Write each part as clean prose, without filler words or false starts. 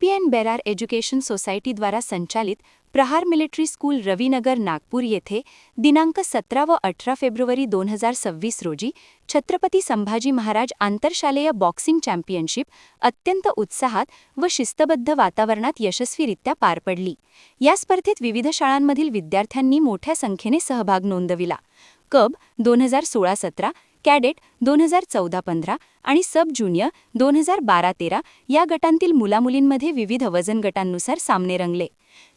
CPN Berar education सोसायटीद्वारा संचालित प्रहार military school Ravi Nagar Nagpur येथे दिनांक 17 व 18 फेब्रुवारी 2026 रोजी छत्रपती संभाजी महाराज आंतरशालेय बॉक्सिंग चॅम्पियनशिप अत्यंत उत्साहात व शिस्तबद्ध वातावरणात यशस्वीरित्या पार पडली। या स्पर्धेत विविध शाळांमधील विद्यार्थ्यांनी मोठ्या संख्येने सहभाग नोंदविला। कब 2016-17, कॅडेट 2014-15 आणि सब ज्युनियर 2012-13 या गटांतील मुलामुलींमध्ये विविध वजन गटांनुसार सामने रंगले।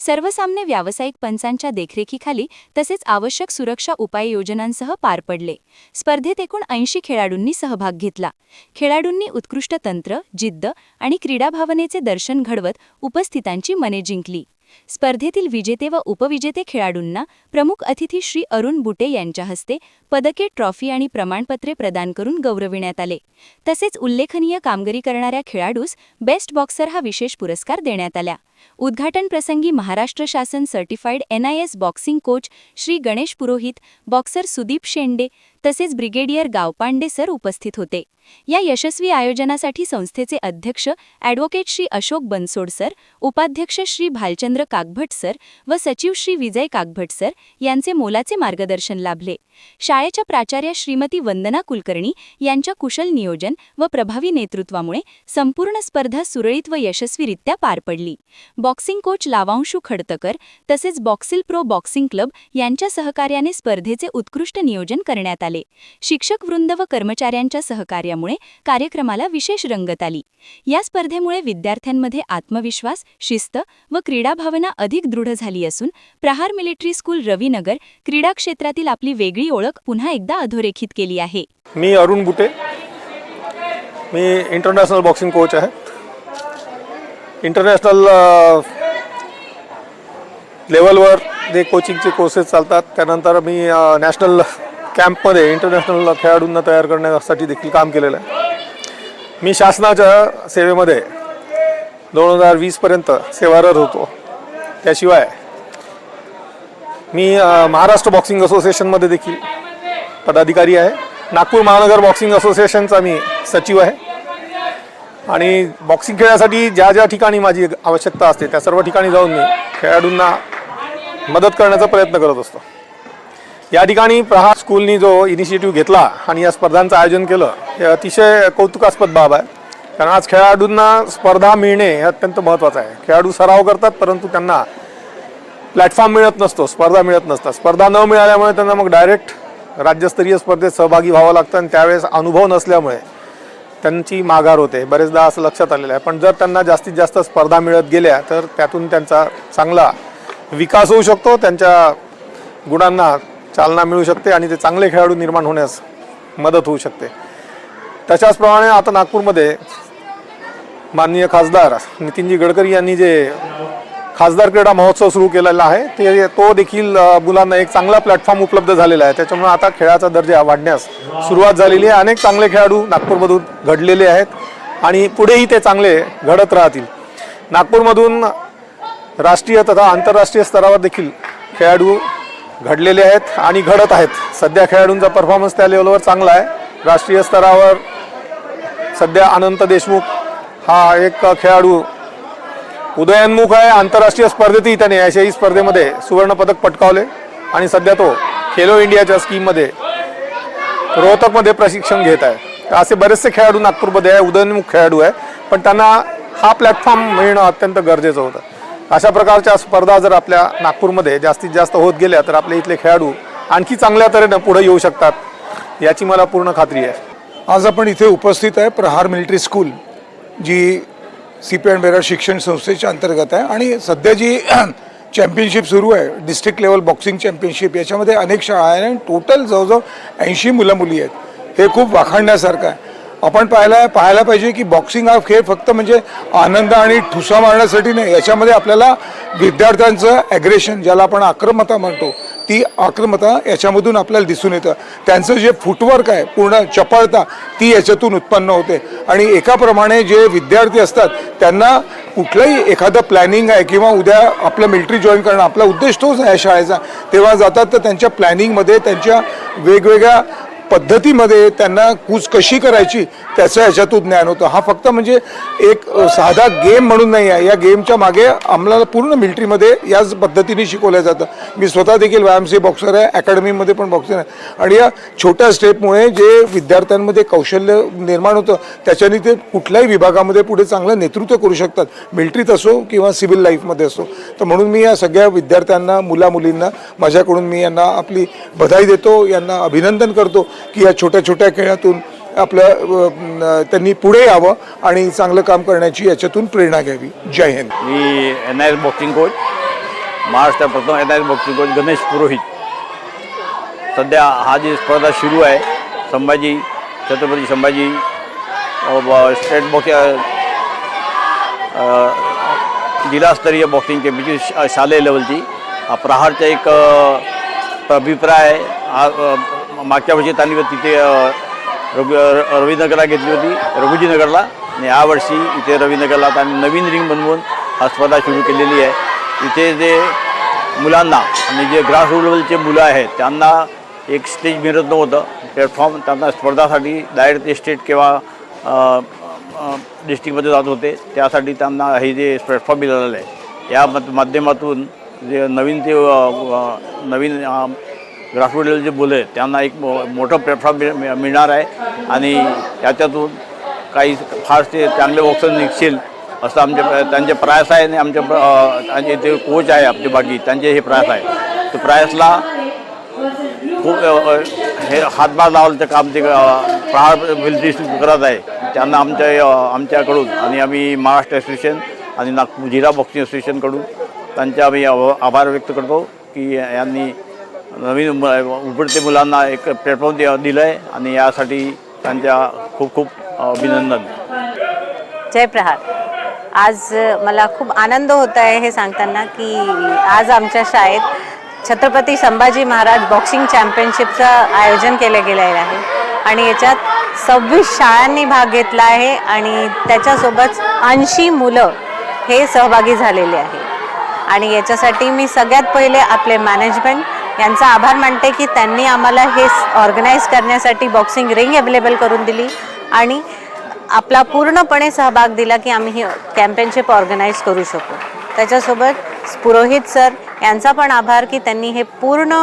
सर्व सामने व्यावसायिक पंचांच्या देखरेखीखाली तसेच आवश्यक सुरक्षा उपाययोजनांसह पार पडले। स्पर्धेत एकूण 80 खेळाडूंनी सहभाग घेतला। खेळाडूंनी उत्कृष्ट तंत्र, जिद्द आणि क्रीडाभावनेचे दर्शन घडवत उपस्थितांची मने जिंकली। स्पर्धेतील विजेते व उपविजेते खेळाडूंना प्रमुख अतिथी श्री अरुण बुटे यांच्या हस्ते पदके, ट्रॉफी आणि प्रमाणपत्रे प्रदान करून गौरविण्यात आले। तसेच उल्लेखनीय कामगिरी करणाऱ्या खेळाडूस बेस्ट बॉक्सर हा विशेष पुरस्कार देण्यात आला। उद्घाटन प्रसंगी महाराष्ट्र शासन certified NIS boxing coach Shri Ganesh Purohit, boxer Sudeep Shende तसेच ब्रिगेडियर गावपांडे सर उपस्थित होते। या यशस्वी आयोजनासाठी संस्थेचे अध्यक्ष ॲडव्होकेट श्री अशोक बनसोड सर, उपाध्यक्ष श्री भालचंद्र काकभट सर व सचिव श्री विजय काकभट सर यांचे मोलाचे मार्गदर्शन लाभले। शाळेच्या प्राचार्य श्रीमती वंदना कुलकर्णी यांच्या कुशल नियोजन व प्रभावी नेतृत्वामुळे संपूर्ण स्पर्धा सुरळीत व यशस्वीरित्या पार पडली। बॉक्सिंग कोच लावांशू खडतकर तसेच बॉक्सिल प्रो बॉक्सिंग क्लब यांच्या सहकार्याने स्पर्धेचे उत्कृष्ट नियोजन करण्यात आले। शिक्षक वृंद व कर्मचाऱ्यांच्या सहकार्यामुळे कार्यक्रमाला विशेष रंगत आली। या स्पर्धेमुळे विद्यार्थ्यांमध्ये आत्मविश्वास, शिस्त व क्रीडा भावना अधिक दृढ झाली असून प्रहार मिलिटरी स्कूल रविनगर क्रीडा क्षेत्रातील आपली वेगळी ओळख पुन्हा एकदा अधोरेखित केली आहे। मी अरुण बुटे, मी इंटरनॅशनल बॉक्सिंग कोच आहे। इंटरनॅशनल लेवलवर जे कोचिंगचे कोर्सेस चालतात, त्यानंतर मी नॅशनल कॅम्पमध्ये इंटरनॅशनल खेळाडूंना तयार करण्यासाठी देखील काम केलेलं आहे। मी शासनाच्या सेवेमध्ये 2020 पर्यंत सेवारत होतो। त्याशिवाय मी महाराष्ट्र बॉक्सिंग असोसिएशनमध्ये देखील पदाधिकारी आहे। नागपूर महानगर बॉक्सिंग असोसिएशनचा मी सचिव आहे आणि बॉक्सिंग खेळण्यासाठी ज्या ज्या ठिकाणी माझी आवश्यकता असते त्या सर्व ठिकाणी जाऊन मी खेळाडूंना मदत करण्याचा प्रयत्न करत असतो। या ठिकाणी प्रहार स्कूलनी जो इनिशिएटिव्ह घेतला आणि या स्पर्धांचं आयोजन केलं हे अतिशय कौतुकास्पद बाब आहे। कारण आज खेळाडूंना स्पर्धा मिळणे हे अत्यंत महत्त्वाचं आहे। खेळाडू सराव करतात परंतु त्यांना प्लॅटफॉर्म मिळत नसतो, स्पर्धा मिळत नसतात। स्पर्धा न मिळाल्यामुळे त्यांना मग डायरेक्ट राज्यस्तरीय स्पर्धेत सहभागी व्हावं लागतं आणि त्यावेळेस अनुभव नसल्यामुळे त्यांची माघार होते। बरेचदा असं लक्षात आलेलं आहे। पण जर त्यांना जास्तीत जास्त स्पर्धा मिळत गेल्या तर त्यातून त्यांचा चांगला विकास होऊ शकतो, त्यांच्या गुणांना चालना मिळू शकते आणि ते चांगले खेळाडू निर्माण होण्यास मदत होऊ शकते। तशाचप्रमाणे आता नागपूरमध्ये माननीय खासदार नितीनजी गडकरी यांनी जे खासदार क्रीडा महोत्सव सुरू केलेला आहे तो देखील मुलांना एक चांगला प्लॅटफॉर्म उपलब्ध झालेला आहे। त्याच्यामुळे आता खेळाचा दर्जा वाढण्यास सुरुवात झालेली आहे। अनेक चांगले खेळाडू नागपूरमधून घडलेले आहेत आणि पुढेही ते चांगले घडत राहतील। नागपूरमधून राष्ट्रीय तथा आंतरराष्ट्रीय स्तरावर देखील खेळाडू घडलेले आहेत आणि घडत आहेत। सध्या खेळाडूंचा परफॉर्मन्स त्या लेवलवर चांगला आहे। राष्ट्रीय स्तरावर सध्या अनंत देशमुख हा एक खेळाडू उदयोन्मुख आहे। आंतरराष्ट्रीय स्पर्धेतही त्याने आशियाई स्पर्धेमध्ये सुवर्णपदक पटकावले आणि सध्या तो खेलो इंडियाच्या स्कीममध्ये रोहतकमध्ये प्रशिक्षण घेत आहे। असे बरेचसे खेळाडू नागपूरमध्ये आहे, उदयोन्मुख खेळाडू आहे, पण त्यांना हा प्लॅटफॉर्म मिळणं अत्यंत गरजेचं होतं। अशा प्रकारच्या स्पर्धा जर आपल्या नागपूरमध्ये जास्तीत जास्त होत गेल्या तर आपले इथले खेळाडू आणखी चांगल्या तऱ्हेने पुढे येऊ शकतात, याची मला पूर्ण खात्री आहे। आज आपण इथे उपस्थित आहे प्रहार मिलिटरी स्कूल, जी CPN बेरार शिक्षण संस्थेच्या अंतर्गत आहे आणि सध्या जी चॅम्पियनशिप सुरू आहे डिस्ट्रिक्ट लेवल बॉक्सिंग चॅम्पियनशिप, याच्यामध्ये अनेक शाळा आहे आणि टोटल जवळजवळ 80 मुलं मुली आहेत। हे खूप वाखाणण्यासारखं आहे। आपण पाहायला पाहिजे की बॉक्सिंग हा खेळ फक्त म्हणजे आनंद आणि ठुसा मारण्यासाठी नाही, याच्यामध्ये आपल्याला विद्यार्थ्यांचं ॲग्रेशन, ज्याला आपण आक्रमकता म्हणतो, ती आक्रमकता याच्यामधून आपल्याला दिसून येतं। त्यांचं जे फुटवर्क आहे, पूर्ण चपळता, ती याच्यातून उत्पन्न होते आणि एकाप्रमाणे जे विद्यार्थी असतात त्यांना कुठलंही एखादं प्लॅनिंग आहे किंवा उद्या आपलं मिलिटरी जॉईन करणं, आपला उद्देश तोच आहे शाळेचा, तेव्हा जातात तर त्यांच्या प्लॅनिंगमध्ये त्यांच्या वेगवेगळ्या पद्धतीमध्ये त्यांना कूच कशी करायची त्याचं याच्यातून ज्ञान होतं. हा फक्त म्हणजे एक साधा गेम म्हणून नाही आहे, या गेमच्या मागे आम्हाला पूर्ण मिलिटरीमध्ये याच पद्धतीने शिकवलं जातं. मी स्वतः देखील व्यायामसे बॉक्सर आहे, अकॅडमीमध्ये पण बॉक्सर आहे आणि या छोट्या स्टेपमुळे जे विद्यार्थ्यांमध्ये कौशल्य निर्माण होतं त्याच्याने ते कुठल्याही विभागामध्ये पुढे चांगलं नेतृत्व करू शकतात, मिलिटरीत असो किंवा सिव्हिल लाईफमध्ये असो. तर म्हणून मी या सगळ्या विद्यार्थ्यांना, मुलामुलींना माझ्याकडून मी यांना आपली बधाई देतो, यांना अभिनंदन करतो की या छोट्या छोट्या खेळातून आपलं त्यांनी पुढे यावं आणि चांगलं काम करण्याची याच्यातून प्रेरणा घ्यावी. जय हिंद. मी NIS बॉक्सिंग कोच, महाराष्ट्र प्रथम NIS बॉक्सिंग कोच गणेश पुरोहित. सध्या हा जी स्पर्धा सुरू आहे छत्रपती संभाजी स्टेट बॉक्सिंग जिल्हास्तरीय बॉक्सिंग चॅम्पियनशिप शालेय लेवलची प्रहारचा एक अभिप्राय आहे. मागच्या वर्षी त्यांनी तिथे रवीनगरला घेतली होती, रघुजीनगरला, आणि यावर्षी इथे रवीनगरला त्यांनी नवीन रिंग बनवून हा स्पर्धा सुरू केलेली आहे. इथे जे मुलांना आणि जे ग्रासरूट लेवलचे मुलं आहेत त्यांना एक स्टेज मिळत नव्हतं, प्लॅटफॉर्म त्यांना स्पर्धासाठी डायरेक्ट ते स्टेट किंवा डिस्ट्रिक्टमध्ये जात होते. त्यासाठी त्यांना हे जे प्लॅटफॉर्म मिळालेलं आहे या माध्यमातून जे नवीन ग्रासरूट लेवलचे मुलं आहेत त्यांना एक मोठं प्लॅटफॉर्म मिळणार आहे आणि याच्यातून काही फारसे चांगले बॉक्सर निघतील असं त्यांचे प्रयास आहे. आणि आमचे जे कोच आहे आमचे बाकी त्यांचे हे प्रयास आहे. तर प्रयासला खूप हे हातभार लावण्याचं काम ते प्रहार मिलिटरी करत आहे. त्यांना आमच्याकडून आणि आम्ही महाराष्ट्र असोसिएशन आणि नागपूर जिल्हा बॉक्सिंग असोसिएशनकडून त्यांचे आम्ही आभार व्यक्त करतो की यांनी नवीन उभरते मुलांना एक प्लॅटफॉर्म दिलं आहे आणि यासाठी त्यांच्या खूप खूप अभिनंदन. जय प्रहार. आज मला खूप आनंद होत आहे हे सांगताना की आज आमच्या शाळेत छत्रपती संभाजी महाराज बॉक्सिंग चॅम्पियनशिपचं आयोजन केलं गेलेलं आहे आणि याच्यात 26 शाळांनी भाग घेतला आहे आणि त्याच्यासोबत 80 मुलं हे सहभागी झालेले आहे. आणि याच्यासाठी मी सगळ्यात पहिले आपले मॅनेजमेंट यांचा आभार मानते की त्यांनी आम्हाला हे ऑर्गनाईज करण्यासाठी बॉक्सिंग रिंग अवेलेबल करून दिली आणि आपला पूर्णपणे सहभाग दिला की आम्ही ही चॅम्पियनशिप ऑर्गनाईज करू शकू. त्याच्यासोबत पुरोहित सर यांचा पण आभार की त्यांनी हे पूर्ण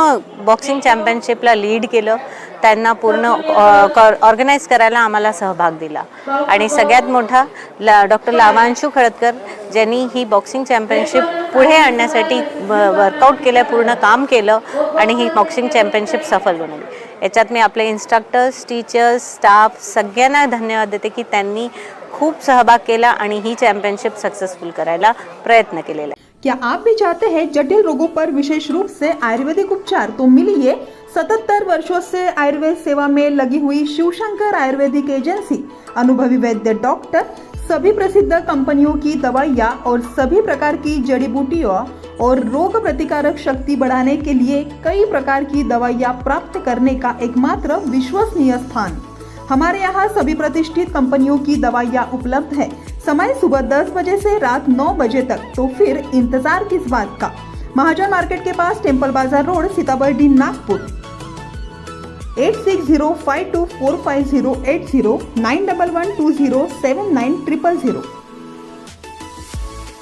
बॉक्सिंग चॅम्पियनशिपला लीड केलं, त्यांना पूर्ण ऑर्गनाईज करायला आम्हाला सहभाग दिला. आणि सगळ्यात मोठा डॉक्टर लावांशू खळदकर ज्यांनी ही बॉक्सिंग चॅम्पियनशिप पुढे आणण्यासाठी वर्कआउट केलं, पूर्ण काम केलं आणि ही बॉक्सिंग चॅम्पियनशिप सफल बनवली. याच्यात मी आपले इन्स्ट्रक्टर्स, टीचर्स, स्टाफ सगळ्यांना धन्यवाद देते की त्यांनी खूप सहभाग केला आणि ही चॅम्पियनशिप सक्सेसफुल करायला प्रयत्न केलेला आहे. क्या आप भी चाहते हैं जटिल रोगों पर विशेष रूप से आयुर्वेदिक उपचार? तो मिलिए 77 वर्षों से आयुर्वेद सेवा में लगी हुई शिवशंकर आयुर्वेदिक एजेंसी. अनुभवी वैद्य डॉक्टर, सभी प्रसिद्ध कंपनियों की दवाइयाँ और सभी प्रकार की जड़ी बूटियों और रोग प्रतिकारक शक्ति बढ़ाने के लिए कई प्रकार की दवाइयाँ प्राप्त करने का एकमात्र विश्वसनीय स्थान. हमारे यहाँ सभी प्रतिष्ठित कंपनियों की दवाइयाँ उपलब्ध है. समय सुबह 10 बजे से रात 9 बजे तक. तो फिर इंतजार किस बात का? महाजन मार्केट के पास, टेम्पल बाजार रोड, सीताबर्डी, नागपुर. 8605245080 9112079000.